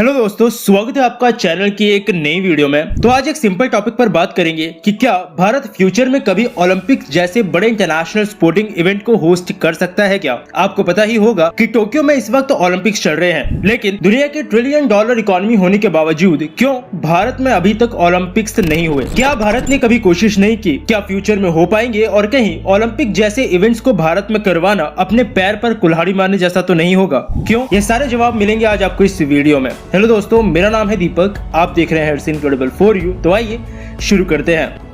Hello दोस्तों, स्वागत है आपका चैनल की एक नई वीडियो में। तो आज एक सिंपल टॉपिक पर बात करेंगे कि क्या भारत फ्यूचर में कभी ओलंपिक जैसे बड़े इंटरनेशनल स्पोर्टिंग इवेंट को होस्ट कर सकता है क्या। आपको पता ही होगा कि टोक्यो में इस वक्त ओलंपिक्स चल रहे हैं, लेकिन दुनिया के $1 ट्रिलियन इकोनॉमी होने के बावजूद क्यों भारत में अभी तक ओलंपिक्स नहीं हुए। क्या भारत ने कभी कोशिश नहीं की, क्या फ्यूचर में हो पाएंगे और कहीं ओलंपिक जैसे इवेंट्स को भारत में करवाना अपने पैर पर कुल्हाड़ी मारने जैसा तो नहीं होगा। क्यों, ये सारे जवाब मिलेंगे आज आपको इस वीडियो में। हेलो दोस्तों, मेरा नाम है दीपक, आप देख रहे हैं इट्स इनक्रेडिबल फॉर यू। तो आइए शुरू करते हैं।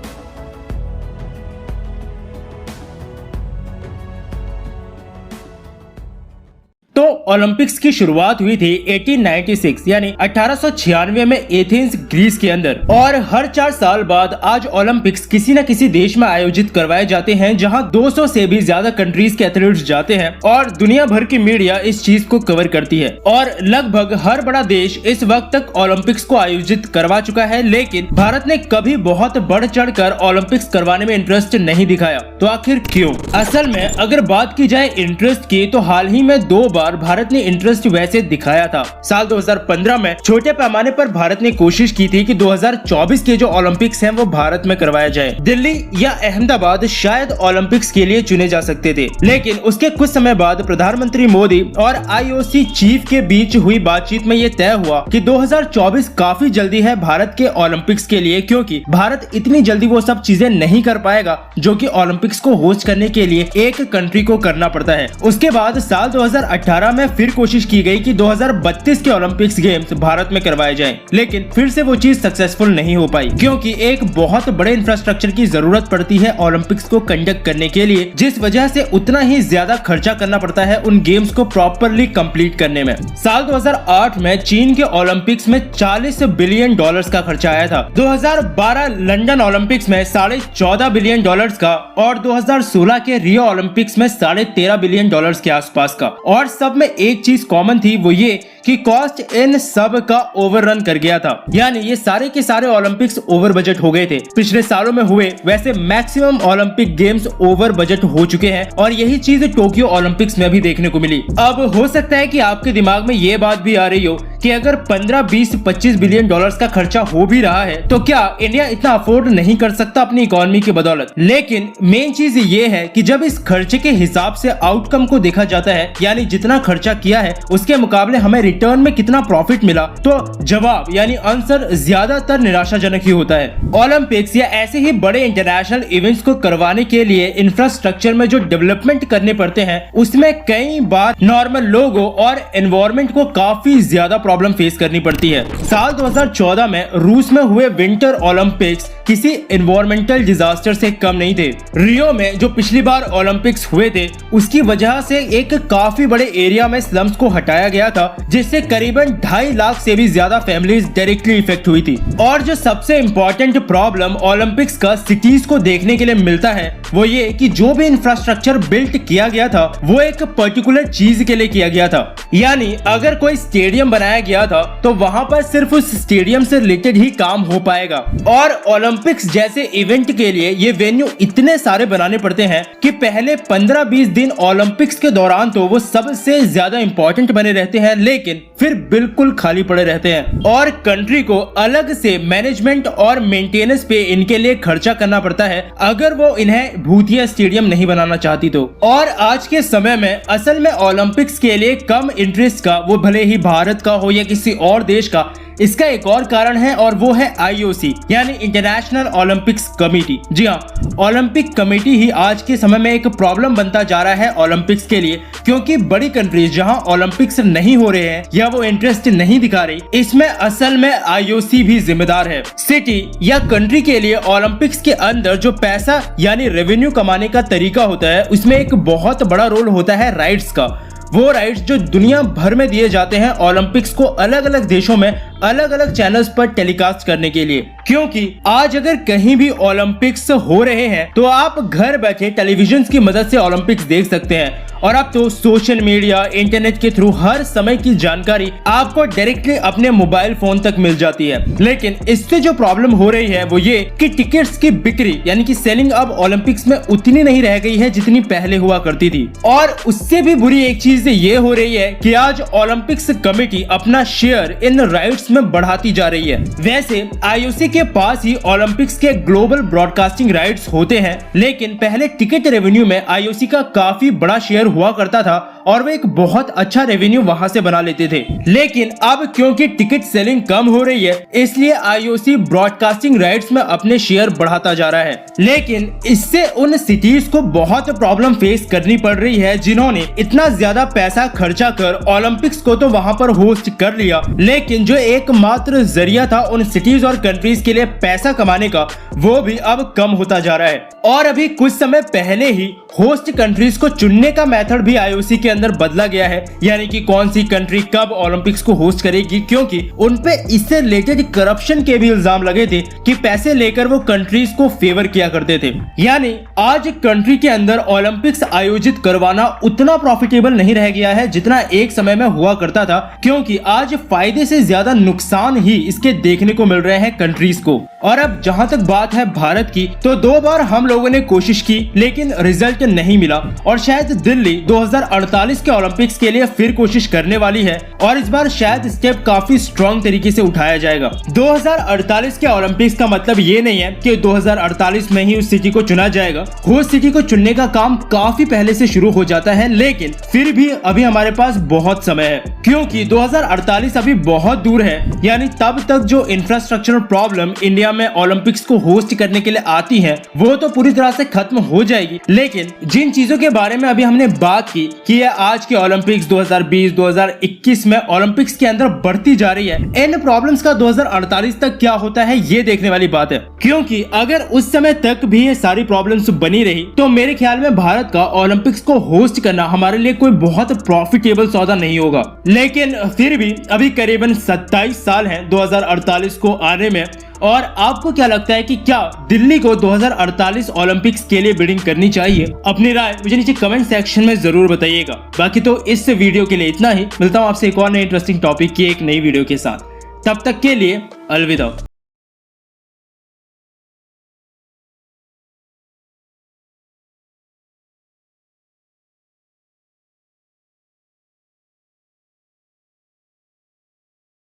तो ओलंपिक्स की शुरुआत हुई थी 1896 यानी 1896 में एथेंस ग्रीस के अंदर, और हर 4 साल बाद आज ओलंपिक्स किसी न किसी देश में आयोजित करवाए जाते हैं जहां 200 से भी ज्यादा कंट्रीज के एथलीट्स जाते हैं और दुनिया भर की मीडिया इस चीज को कवर करती है। और लगभग हर बड़ा देश इस वक्त तक ओलंपिक्स को आयोजित करवा चुका है, लेकिन भारत ने कभी बहुत बढ़ चढ़ कर ओलंपिक्स करवाने में इंटरेस्ट नहीं दिखाया। तो आखिर क्यों? असल में अगर बात की जाए इंटरेस्ट की, तो हाल ही में 2 बार भारत ने इंटरेस्ट वैसे दिखाया था। साल 2015 में छोटे पैमाने पर भारत ने कोशिश की थी कि 2024 के जो ओलंपिक्स हैं वो भारत में करवाया जाए। दिल्ली या अहमदाबाद शायद ओलंपिक्स के लिए चुने जा सकते थे, लेकिन उसके कुछ समय बाद प्रधानमंत्री मोदी और आईओसी चीफ के बीच हुई बातचीत में ये तय हुआ कि 2024 काफी जल्दी है भारत के ओलंपिक्स के लिए, क्योंकि भारत इतनी जल्दी वो सब चीजें नहीं कर पाएगा जो कि ओलंपिक्स को होस्ट करने के लिए एक कंट्री को करना पड़ता है। उसके बाद साल 2018 में फिर कोशिश की गई कि 2032 के ओलंपिक्स गेम्स भारत में करवाए जाएं, लेकिन फिर से वो चीज सक्सेसफुल नहीं हो पाई, क्योंकि एक बहुत बड़े इंफ्रास्ट्रक्चर की जरूरत पड़ती है ओलंपिक्स को कंडक्ट करने के लिए, जिस वजह से उतना ही ज्यादा खर्चा करना पड़ता है उन गेम्स को प्रॉपरली कंप्लीट करने में। साल 2008 में चीन के ओलंपिक्स में $40 बिलियन का खर्चा आया था। 2012 लंदन ओलंपिक्स में $14.5 बिलियन का, और 2016 के रियो ओलंपिक्स में $13.5 बिलियन के आसपास का। और सब में एक चीज कॉमन थी, वो ये कि कॉस्ट इन सब का ओवररन कर गया था, यानी ये सारे के सारे ओलंपिक्स ओवर बजट हो गए थे। पिछले सालों में हुए वैसे maximum Olympic games over budget हो चुके हैं, और यही चीज टोक्यो ओलंपिक्स में भी देखने को मिली। अब हो सकता है कि आपके दिमाग में ये बात भी आ रही हो कि अगर 15, 20, 25 बिलियन डॉलर्स का खर्चा हो भी रहा है, तो क्या इंडिया इतना अफोर्ड नहीं कर सकता अपनी इकोनॉमी की बदौलत। लेकिन मेन चीज ये है कि जब इस खर्चे के हिसाब से आउटकम को देखा जाता है, यानी जितना खर्चा किया है उसके मुकाबले हमें रिटर्न में कितना प्रॉफिट मिला, तो जवाब यानी आंसर ज्यादातर निराशाजनक ही होता है। ओलंपिक्स या ऐसे ही बड़े इंटरनेशनल इवेंट्स को करवाने के लिए इंफ्रास्ट्रक्चर में जो डेवलपमेंट करने पड़ते हैं, उसमें कई बार नॉर्मल लोगों और एनवायरमेंट को काफी ज्यादा प्रॉब्लम फेस करनी पड़ती है। साल 2014 में रूस में हुए विंटर ओलंपिक्स किसी एनवायरमेंटल डिजास्टर से कम नहीं थे। रियो में जो पिछली बार ओलंपिक्स हुए थे, उसकी वजह से एक काफी बड़े एरिया में स्लम्स को हटाया गया था, जिससे करीबन 2.5 लाख से भी ज्यादा फैमिलीज डायरेक्टली इफेक्ट हुई थी। और जो सबसे इम्पोर्टेंट प्रॉब्लम ओलंपिक्स का सिटीज को देखने के लिए मिलता है, वो ये कि जो भी इंफ्रास्ट्रक्चर बिल्ट किया गया था वो एक पर्टिकुलर चीज के लिए किया गया था। यानी अगर कोई स्टेडियम बनाया गया था तो वहां पर सिर्फ उस स्टेडियम से रिलेटेड ही काम हो पाएगा, और ओलंपिक्स जैसे इवेंट के लिए ये वेन्यू इतने सारे बनाने पड़ते हैं कि पहले 15-20 दिन ओलंपिक्स के दौरान तो वो सबसे ज्यादा इंपॉर्टेंट बने रहते हैं, लेकिन फिर बिल्कुल खाली पड़े रहते हैं, और कंट्री को अलग से मैनेजमेंट और मेंटेनेंस पे इनके लिए खर्चा करना पड़ता है अगर वो इन्हें भूतिया स्टेडियम नहीं बनाना चाहती तो। और आज के समय में असल में ओलंपिक्स के लिए कम इंटरेस्ट का, वो भले ही भारत का हो या किसी और देश का, इसका एक और कारण है, और वो है आईओसी यानी इंटरनेशनल ओलंपिक्स कमेटी। जी हाँ, ओलंपिक कमेटी ही आज के समय में एक प्रॉब्लम बनता जा रहा है ओलंपिक्स के लिए, क्योंकि बड़ी कंट्रीज जहां ओलंपिक्स नहीं हो रहे हैं या वो इंटरेस्ट नहीं दिखा रही, इसमें असल में आईओसी भी जिम्मेदार है। सिटी या कंट्री के लिए ओलंपिक्स के अंदर जो पैसा यानी रेवेन्यू कमाने का तरीका होता है, उसमें एक बहुत बड़ा रोल होता है राइट्स का। वो राइट्स जो दुनिया भर में दिए जाते हैं ओलंपिक्स को अलग अलग देशों में अलग अलग चैनल्स पर टेलीकास्ट करने के लिए, क्योंकि आज अगर कहीं भी ओलंपिक्स हो रहे हैं तो आप घर बैठे टेलीविजन की मदद से ओलंपिक्स देख सकते हैं। और अब तो सोशल मीडिया, इंटरनेट के थ्रू हर समय की जानकारी आपको डायरेक्टली अपने मोबाइल फोन तक मिल जाती है। लेकिन इससे जो प्रॉब्लम हो रही है वो ये कि टिकट्स की बिक्री यानी कि सेलिंग अब ओलंपिक्स में उतनी नहीं रह गई है जितनी पहले हुआ करती थी। और उससे भी बुरी एक चीज ये हो रही है कि आज ओलंपिक्स कमेटी अपना शेयर इन राइट्स में बढ़ाती जा रही है। वैसे आईओसी के पास ही ओलंपिक्स के ग्लोबल ब्रॉडकास्टिंग राइट्स होते हैं, लेकिन पहले टिकट रेवेन्यू में आईओसी का काफी बड़ा शेयर हुआ करता था और वे एक बहुत अच्छा रेवेन्यू वहां से बना लेते थे। लेकिन अब क्योंकि टिकट सेलिंग कम हो रही है, इसलिए आईओसी ब्रॉडकास्टिंग राइट्स में अपने शेयर बढ़ाता जा रहा है। लेकिन इससे उन सिटीज को बहुत प्रॉब्लम फेस करनी पड़ रही है जिन्होंने इतना ज्यादा पैसा खर्चा कर ओलंपिक्स को तो वहां पर होस्ट कर लिया, लेकिन जो एकमात्र जरिया था उन सिटीज और कंट्रीज के लिए पैसा कमाने का, वो भी अब कम होता जा रहा है। और अभी कुछ समय पहले ही होस्ट कंट्रीज को चुनने का मेथड भी आईओसी के अंदर बदला गया है, यानी कि कौन सी कंट्री कब ओलंपिक्स को होस्ट करेगी, क्योंकि उनपे इससे रिलेटेड करप्शन के भी इल्जाम लगे थे कि पैसे लेकर वो कंट्रीज को फेवर किया करते थे। यानी आज कंट्री के अंदर ओलंपिक्स आयोजित करवाना उतना प्रॉफिटेबल नहीं रह गया है जितना एक समय में हुआ करता था, क्योंकि आज फायदे से ज्यादा नुकसान ही इसके देखने को मिल रहे हैं कंट्रीज को। और अब जहां तक बात है भारत की, तो 2 बार हम लोगों ने कोशिश की लेकिन रिजल्ट नहीं मिला, और शायद दिल्ली 2048 के ओलंपिक्स के लिए फिर कोशिश करने वाली है और इस बार शायद स्टेप काफी स्ट्रॉन्ग तरीके से उठाया जाएगा। 2048 के ओलंपिक्स का मतलब ये नहीं है कि 2048 में ही उस सिटी को चुना जाएगा। होस्ट सिटी को चुनने का काम काफी पहले से शुरू हो जाता है, लेकिन फिर भी अभी हमारे पास बहुत समय है, क्योंकि 2048 अभी बहुत दूर है। यानी तब तक जो इंफ्रास्ट्रक्चरल प्रॉब्लम इंडिया में ओलंपिक्स को होस्ट करने के लिए आती है वो तो पूरी तरह से खत्म हो जाएगी। लेकिन जिन चीजों के बारे में अभी हमने बात की कि ये आज के ओलंपिक्स 2020, 2021 में ओलंपिक्स के अंदर बढ़ती जा रही है, इन प्रॉब्लम्स का 2048 तक क्या होता है ये देखने वाली बात है। क्योंकि अगर उस समय तक भी ये सारी प्रॉब्लम्स बनी रही तो मेरे ख्याल में भारत का ओलंपिक्स को होस्ट करना हमारे लिए कोई बहुत प्रॉफिटेबल सौदा नहीं होगा। लेकिन फिर भी अभी करीबन 27 साल हैं 2048 को आने में। और आपको क्या लगता है कि क्या दिल्ली को 2048 ओलंपिक्स के लिए बिडिंग करनी चाहिए? अपनी राय मुझे नीचे कमेंट सेक्शन में जरूर बताइएगा। बाकी तो इस वीडियो के लिए इतना ही। मिलता हूँ आपसे एक और नए इंटरेस्टिंग टॉपिक की एक नई वीडियो के साथ। तब तक के लिए अलविदा।